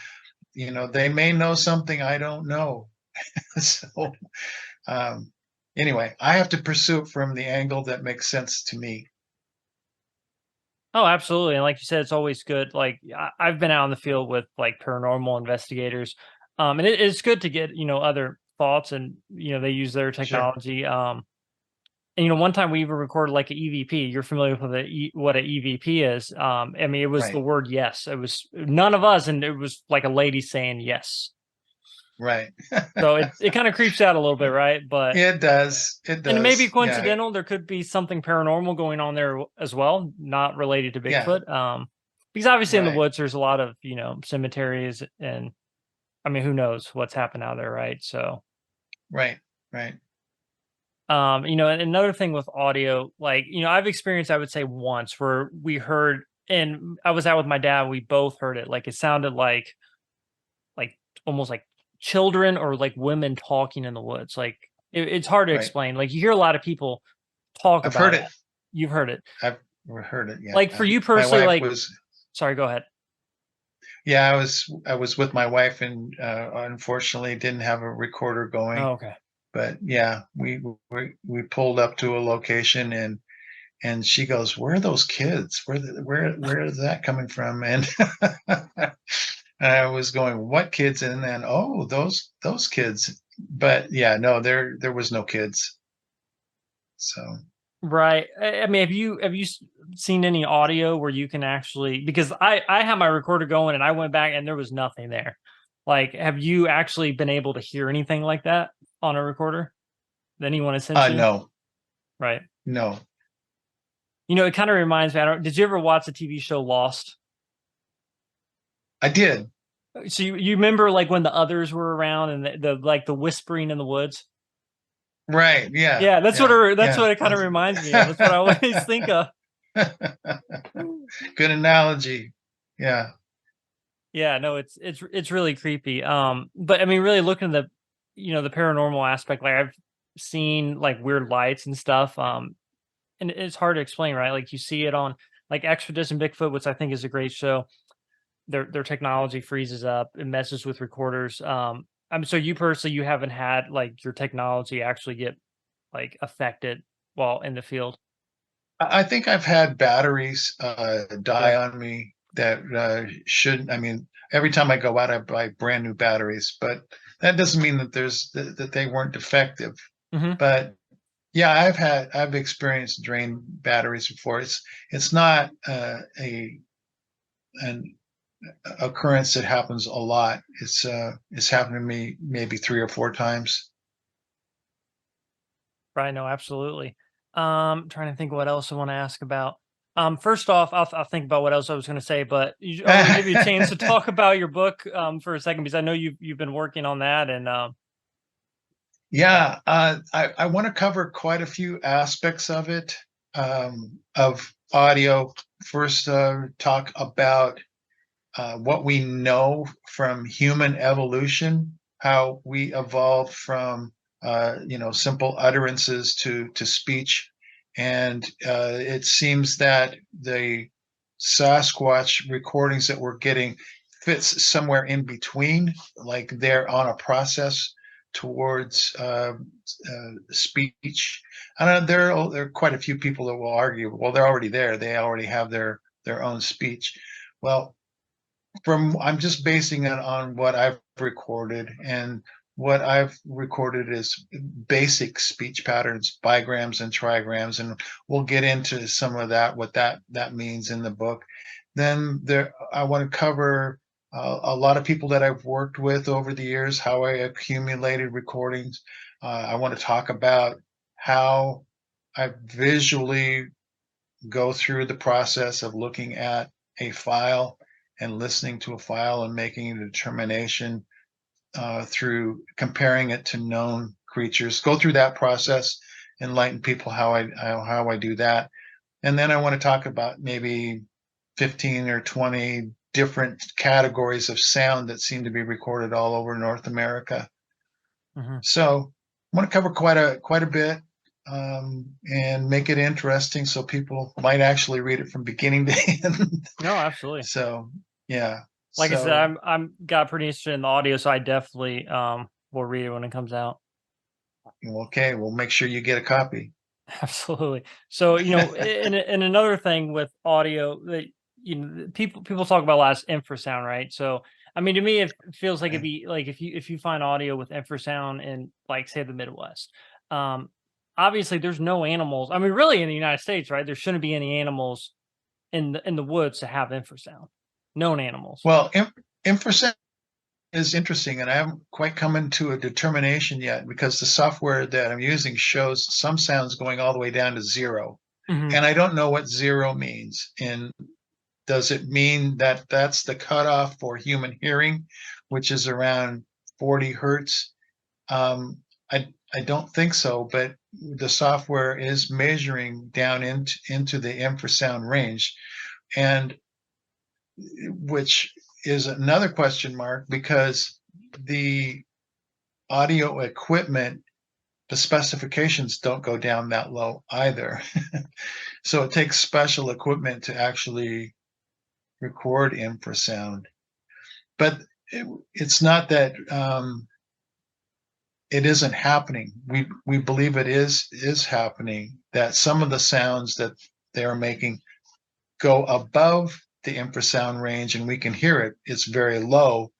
They may know something I don't know. So um, anyway, I have to pursue it from the angle that makes sense to me. Oh, absolutely. And like you said, it's always good. Like I've been out in the field with like paranormal investigators. And it's good to get, other thoughts and, they use their Sure. technology. And, one time we even recorded like an EVP. You're familiar with what an EVP is. I mean, it was the Right. word yes. It was none of us. And it was like a lady saying yes. Right. So it kind of creeps out a little bit, right? But It does. It and it may be does. Yeah. coincidental. There could be something paranormal going on there as well, not related to Yeah. Bigfoot. Because obviously in the Right. woods, there's a lot of cemeteries, and I mean, who knows what's happened out there, right? So Right. Right. And another thing with audio, like, I've experienced, I would say once where we heard, and I was out with my dad, we both heard it. Like it sounded like almost like children or like women talking in the woods. Like it's hard to Right. explain. Like you hear a lot of people talk I've heard about it. it. You've heard it. I've heard it. Yeah. Like for you My personally, wife like, was, sorry, go ahead. yeah, I was with my wife and unfortunately didn't have a recorder going. Oh, okay. But yeah, we pulled up to a location and she goes, "Where are those kids? Where is that coming from?" And I was going, "What kids?" And then, "Oh, those kids." But yeah, no, there was no kids. So Right. I mean, have you seen any audio where you can actually, because I have my recorder going and I went back and there was nothing there. Like, have you actually been able to hear anything like that on a recorder that anyone has sent you? no, Right. no, It kind of reminds me. Did you ever watch the TV show Lost? I did. So you remember like when the others were around and the like the whispering in the woods? Right. Yeah. Yeah, Yeah. that's Yeah. what it kind of reminds me of. That's what I always think of. Good analogy. Yeah. Yeah, no, it's really creepy. But I mean, really looking at the paranormal aspect, like I've seen like weird lights and stuff. And it's hard to explain, right? Like you see it on like Expedition Bigfoot, which I think is a great show. Their technology freezes up and messes with recorders. So you personally, you haven't had like your technology actually get like affected while in the field. I think I've had batteries die Yeah. on me that shouldn't. I mean, every time I go out, I buy brand new batteries, but that doesn't mean that that they weren't defective. Hmm. But yeah, I've experienced drained batteries before. It's not a an occurrence that happens a lot. It's happened to me maybe 3 or 4 times. Right. No, absolutely. Trying to think what else I want to ask about. First off, I'll think about what else I was going to say, but I want to give you a chance to talk about your book for a second because I know you've been working on that, and yeah. Yeah, I want to cover quite a few aspects of it, of audio. First, talk about what we know from human evolution, how we evolved from simple utterances to speech, and it seems that the Sasquatch recordings that we're getting fits somewhere in between, like they're on a process towards speech. And there are quite a few people that will argue, well, they're already there; they already have their own speech. Well, from I'm just basing it on what I've recorded, and what I've recorded is basic speech patterns, bigrams and trigrams, and we'll get into some of that, what that means in the book. Then I want to cover a lot of people that I've worked with over the years, how I accumulated recordings. I want to talk about how I visually go through the process of looking at a file and listening to a file and making a determination through comparing it to known creatures. Go through that process, enlighten people how I do that, and then I want to talk about maybe 15 or 20 different categories of sound that seem to be recorded all over North America. Mhm. So I want to cover quite a bit, and make it interesting so people might actually read it from beginning to end. No, absolutely. So yeah. Like I said, So I'm got pretty interested in the audio, so I definitely will read it when it comes out. okay, well, make sure you get a copy. Absolutely. So, and another thing with audio that people talk about a lot is infrasound, right? So, I mean, to me, it feels like it'd Okay. be like if you find audio with infrasound in like say the Midwest, um, obviously there's no animals. I mean, really in the United States, right? There shouldn't be any animals in the woods to have infrasound. Known animals. Well, infrasound is interesting, and I haven't quite come into a determination yet because the software that I'm using shows some sounds going all the way down to zero, Hmm. and I don't know what zero means. And does it mean that that's the cutoff for human hearing, which is around 40 hertz? Um, I don't think so, but the software is measuring down into the infrasound range, and which is another question mark because the audio equipment, the specifications don't go down that low either. So it takes special equipment to actually record infrasound. But it's not that it isn't happening. We believe it is happening. That some of the sounds that they are making go above the infrasound range, and we can hear it. It's very low,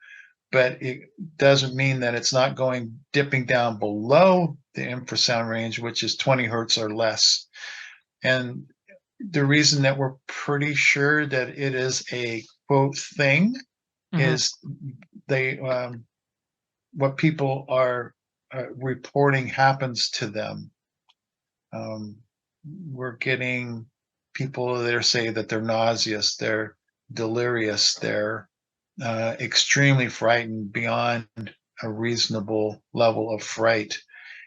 but it doesn't mean that it's not going dipping down below the infrasound range, which is 20 hertz or less. And the reason that we're pretty sure that it is a quote thing Hmm. is they what people are reporting happens to them. Um, we're getting people that say that they're nauseous, they're delirious, they're extremely frightened beyond a reasonable level of fright.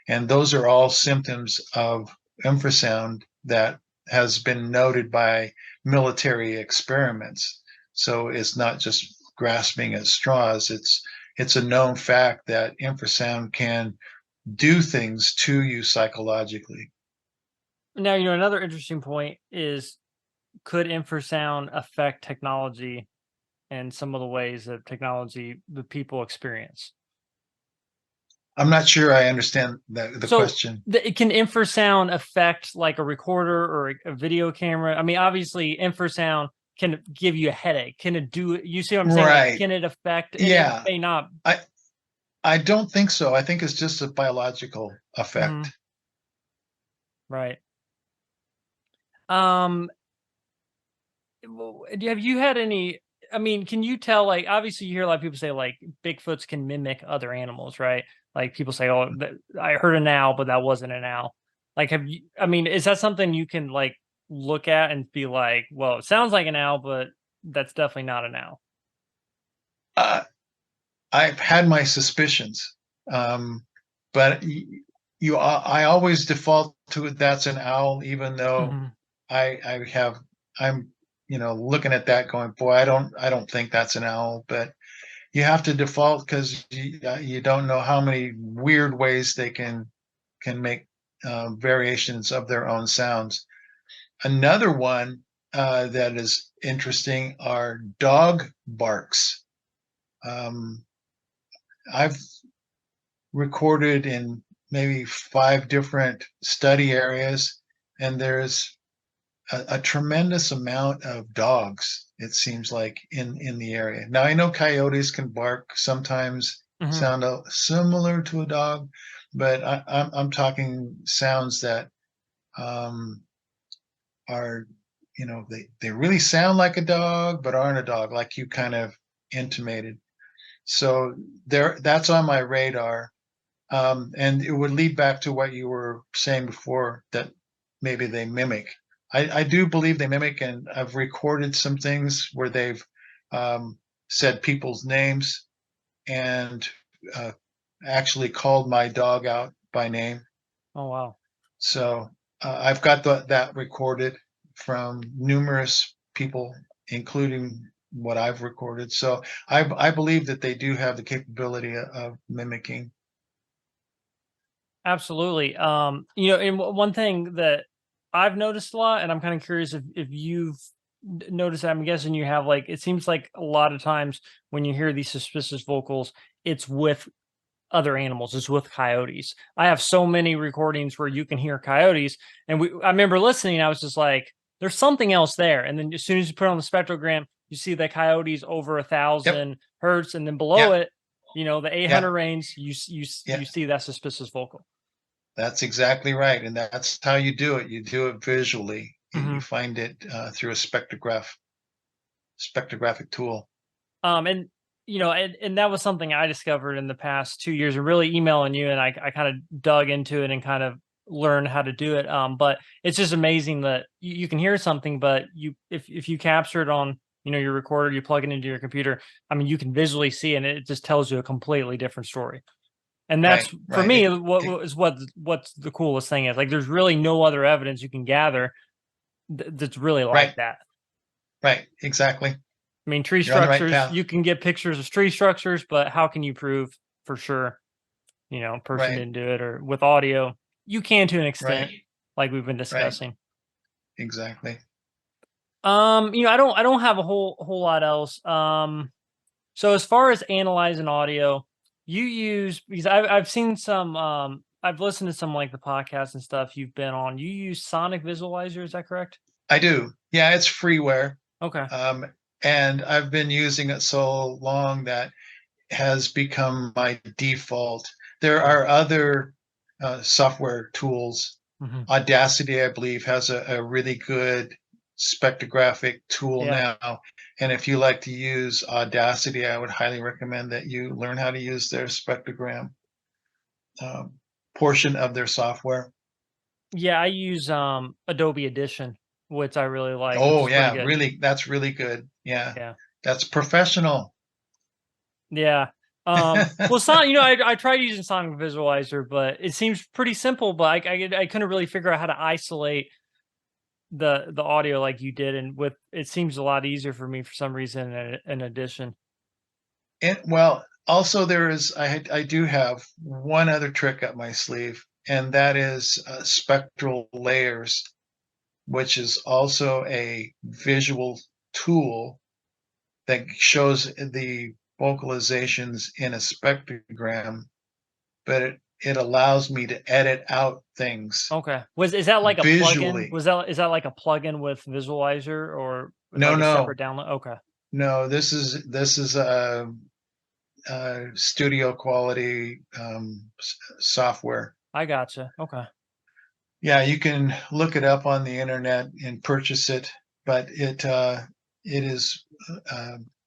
And those are all symptoms of infrasound that has been noted by military experiments. So it's not just grasping at straws. It's a known fact that infrasound can do things to you psychologically. Now, you know, another interesting point is, could infrasound affect technology and some of the ways that technology the people experience? I'm not sure I understand the So, question. can infrasound affect like a recorder or a video camera? I mean, obviously, infrasound can give you a headache. Can it do? You see what I'm saying? Like, Right. can it affect? And it Yeah. may not. I I don't think so. I think it's just a biological Mhm. effect. Right. Um, have you had any? I mean, can you tell? Like, obviously, you hear a lot of people say like Bigfoots can mimic other animals, right? Like people say, "Oh, I heard an owl, but that wasn't an owl." Like, have you? I mean, is that something you can like look at and be like, "Well, it sounds like an owl, but that's definitely not an owl." Uh, I've had my suspicions, um, but I always default to it. That's an owl, even though Hmm. I have I'm looking at that going, boy, I don't think that's an owl, but you have to default because you don't know how many weird ways they can make variations of their own sounds. Another one that is interesting are dog barks. Um, I've recorded in maybe 5 different study areas, and there's a tremendous amount of dogs, it seems like, in the area. Now I know coyotes can bark sometimes, Hmm. sound similar to a dog, but I'm talking sounds that um, are they really sound like a dog but aren't a dog, like you kind of intimated. So that's on my radar. And it would lead back to what you were saying before, that maybe they mimic. I do believe they mimic, and I've recorded some things where they've um, said people's names and uh, actually called my dog out by name. Oh wow. So I've got that recorded from numerous people, including what I've recorded. So I believe that they do have the capability of mimicking. Absolutely. You know, and one thing that I've noticed a lot, and I'm kind of curious if you've noticed that. I'm guessing you have. Like, it seems like a lot of times when you hear these suspicious vocals, it's with other animals. It's with coyotes. I have so many recordings where you can hear coyotes, and I remember listening. I was just like, "There's something else there." And then as soon as you put it on the spectrogram, you see the coyotes over a Yep. thousand hertz, and then below Yeah. it, you know, the Yeah. 800 range. Yeah. You see that suspicious vocal. That's exactly right. And that's how you do it. You do it visually. You Mhm. find it through a spectrographic tool. And you know, and that was something I discovered in the past 2 years, and really emailing you, and I kind of dug into it and kind of learned how to do it. But it's just amazing that you can hear something, but if you capture it on, you know, your recorder, you plug it into your computer. I mean, you can visually see, and it just tells you a completely different story. And that's Right, for right. me what's the coolest thing is like there's really no other evidence you can gather that's really like Right, that. right, exactly. I mean, tree You're on the right structures, path. you can get pictures of tree structures, but how can you prove for sure, person Right, didn't do it? Or with audio, you can to an right, extent, like we've been right, discussing. exactly. I don't have a whole lot else. So as far as analyzing audio, you use because I've seen some I've listened to some like the podcasts and stuff you've been on. You use Sonic Visualizer, is that correct? I do. Yeah, it's freeware. Okay. Um, and I've been using it so long that has become my default. There Sure. are other software tools. Hmm. Audacity, I believe, has a really good spectrographic tool Yeah. now. And if you like to use Audacity, I would highly recommend that you learn how to use their spectrogram um, portion of their software. Yeah, I use Adobe Edition, which I really like, which Oh is pretty yeah, good. really, that's really good. Yeah, Yeah. that's professional. Yeah. Well, I tried using Sonic Visualizer, but it seems pretty simple. But I couldn't really figure out how to isolate the audio like you did, and with it seems a lot easier for me for some reason in addition. And well, also I do have one other trick up my sleeve, and that is spectral layers, which is also a visual tool that shows the vocalizations in a spectrogram, but it allows me to edit out things Okay. Is that like a plugin? visually. Is that like a plugin with Visualizer or No, like a no, separate download? Okay. no. This is a, studio quality software. I gotcha. Okay. Yeah, you can look it up on the internet and purchase it, but it is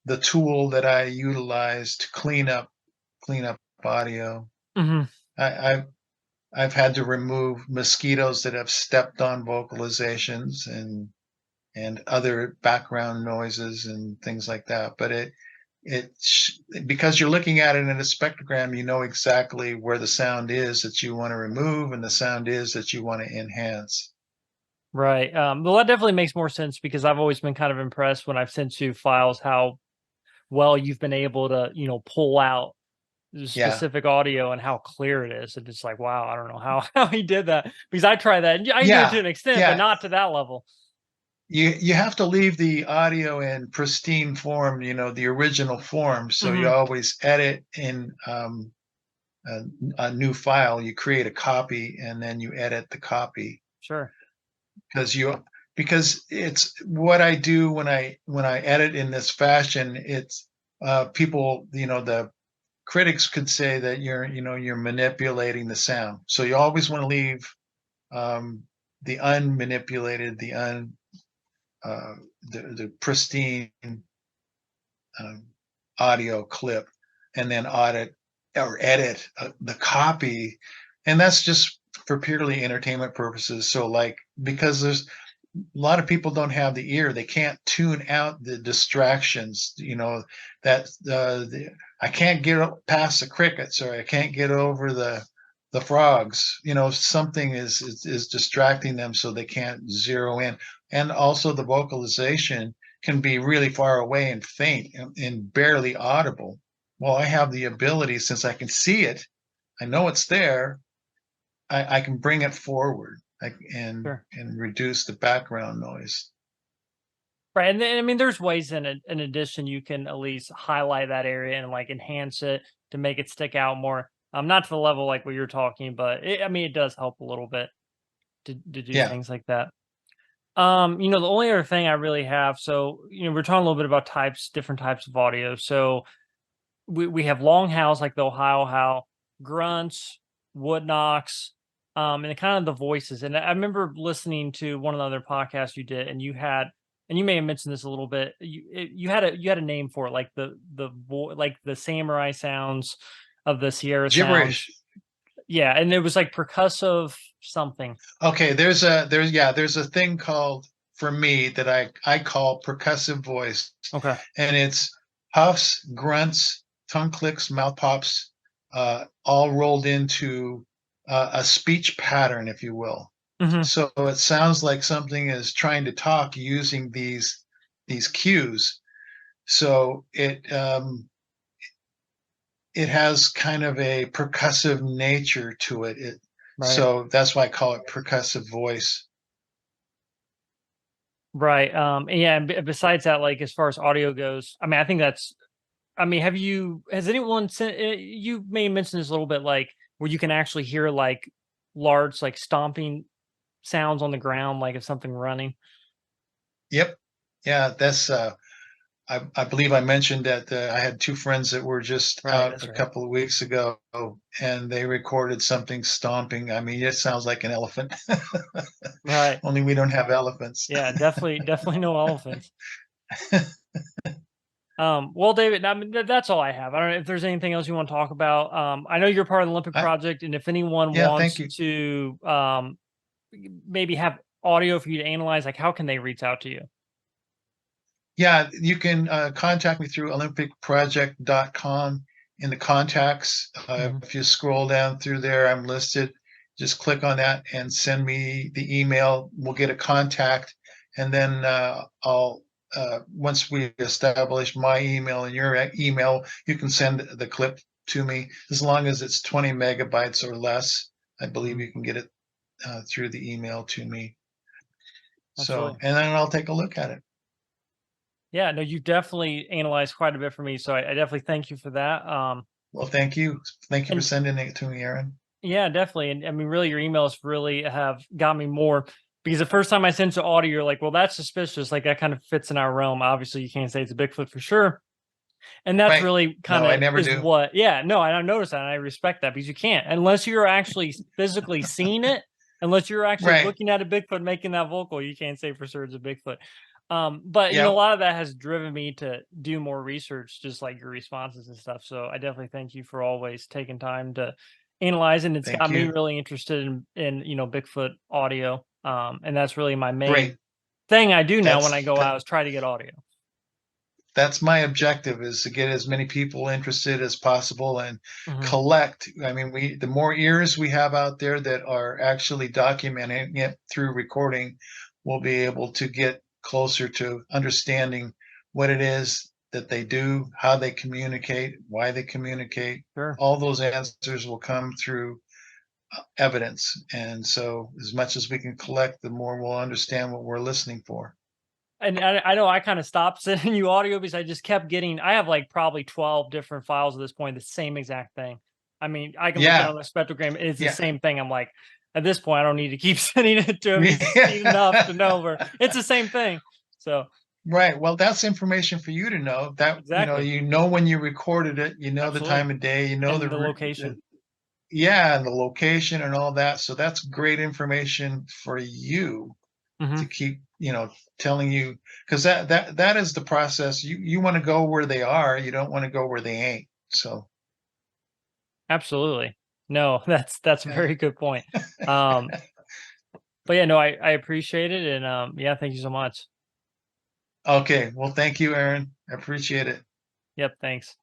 the tool that I utilize to clean up audio. Hmm. I, I've had to remove mosquitoes that have stepped on vocalizations and other background noises and things like that. But because you're looking at it in a spectrogram, you know exactly where the sound is that you want to remove and the sound is that you want to enhance. Right. Well, that definitely makes more sense because I've always been kind of impressed when I've sent you files how well you've been able to, pull out the Yeah, specific audio and how clear it is. And it's like, wow, I don't know how how he did that because I try that. And I can do it to yeah, an extent, but yeah. not to that level. You have to leave the audio in pristine form, the original form. So you Hmm. always edit in a, a new file. You create a copy and then you edit the copy Sure. because you because it's what I do when I edit in this fashion. It's people, the critics could say that you're manipulating the sound. So you always want to leave the unmanipulated, uh, the pristine um, audio clip, and then audit or edit the copy, and that's just for purely entertainment purposes. So, like, because there's a lot of people don't have the ear, they can't tune out the distractions. That I can't get past the crickets, or I can't get over the frogs. Something is distracting them, so they can't zero in. And also, the vocalization can be really far away and faint and barely audible. Well, I have the ability, since I can see it, I know it's there. I can bring it forward, Sure. and reduce the background noise. Right. And then, I mean, there's ways in addition you can at least highlight that area and like enhance it to make it stick out more. Not to the level like what you're talking, but I mean, it does help a little bit to do Yeah. things like that. The only other thing I really have, so we're talking a little bit about different types of audio. So we have long howls like the Ohio howl, grunts, wood knocks, and kind of the voices. And I remember listening to one of the other podcasts you did, and you may have mentioned this a little bit. You had a name for it, like like the samurai sounds of the Sierra Gibberish. sounds. Yeah, and it was like percussive something. Okay, there's a thing called, for me, that I call percussive voice, Okay. and it's huffs, grunts, tongue clicks, mouth pops, all rolled into a speech pattern, if you will. Mhm. So it sounds like something is trying to talk using these cues. So it has kind of a percussive nature to it. Right. So that's why I call it percussive voice. Right. And yeah, and besides that, like as far as audio goes, I mean, I think that's I mean, has anyone sent you may mention this a little bit, like where you can actually hear like large like stomping sounds on the ground, like of something running? Yep. Yeah, that's I believe I mentioned that I had two friends that were just Right, out that's a right. couple of weeks ago, and they recorded something stomping. I mean, it sounds like an elephant, Right. only we don't have elephants. Yeah, definitely no elephants. Well, David, I mean, that's all I have. I don't know if there's anything else you want to talk about. I know you're part of the Olympic I, project, and if anyone yeah, thank wants you. to maybe have audio for you to analyze, like how can they reach out to you? Yeah, you can contact me through olympicproject.com in the contacts. Mhm. If you scroll down through there, I'm listed. Just click on that and send me the email. We'll get a contact, and then I'll once we establish my email and your email, you can send the clip to me as long as it's 20 megabytes or less. I believe Mhm. you can get it through the email to me. So, Absolutely. and then I'll take a look at it. Yeah, no, you definitely analyzed quite a bit for me, so I definitely thank you for that. Well, thank you. Thank you for And sending it to me, Aaron. yeah, definitely. And I mean, really, your emails really have got me more because the first time I sent you audio, you're like, "Well, that's suspicious." Like that kind of fits in our realm. Obviously, you can't say it's a Bigfoot for sure, and that's Right. really kind No, I of never is do. what. Yeah, no, I noticed that, and I respect that because you can't unless you're actually physically seeing it. Unless you're actually Right. looking at a Bigfoot making that vocal, you can't say for sure it's a Bigfoot. But a Yep. lot of that has driven me to do more research, just like your responses and stuff. So I definitely thank you for always taking time to analyze, and it's Thank got me you. really interested in Bigfoot audio. And that's really my main Great. thing I do now when I That's go that, out is try to get audio. that's my objective is to get as many people interested as possible and Hmm. collect. I mean, the more ears we have out there that are actually documenting it through recording, we'll be able to get closer to understanding what it is that they do, how they communicate, why they communicate. Sure. All those answers will come through evidence. And so, as much as we can collect, the more we'll understand what we're listening for. And I know I kind of stopped sending you audio because I just kept getting. I have like probably 12 different files at this point, the same exact thing. I mean, I can look at it Yeah, on the spectrogram. It's the yeah, same thing. I'm like, at this point, I don't need to keep sending it to him. He's seen enough yeah. to know where it's the same thing. So Right. Well, that's information for you to know. That exactly, you know when you recorded it, you know the absolutely, time of day, you know and the location. yeah, and the location and all that. So that's great information for you Hmm. to keep, telling you because that is the process. You want to go where they are. You don't want to go where they ain't. So Absolutely. No, that's a yeah. very good point. Um, but yeah, no, I appreciate it, and yeah, thank you so much. Okay. Well, thank you, Aaron. I appreciate it. Yep, thanks.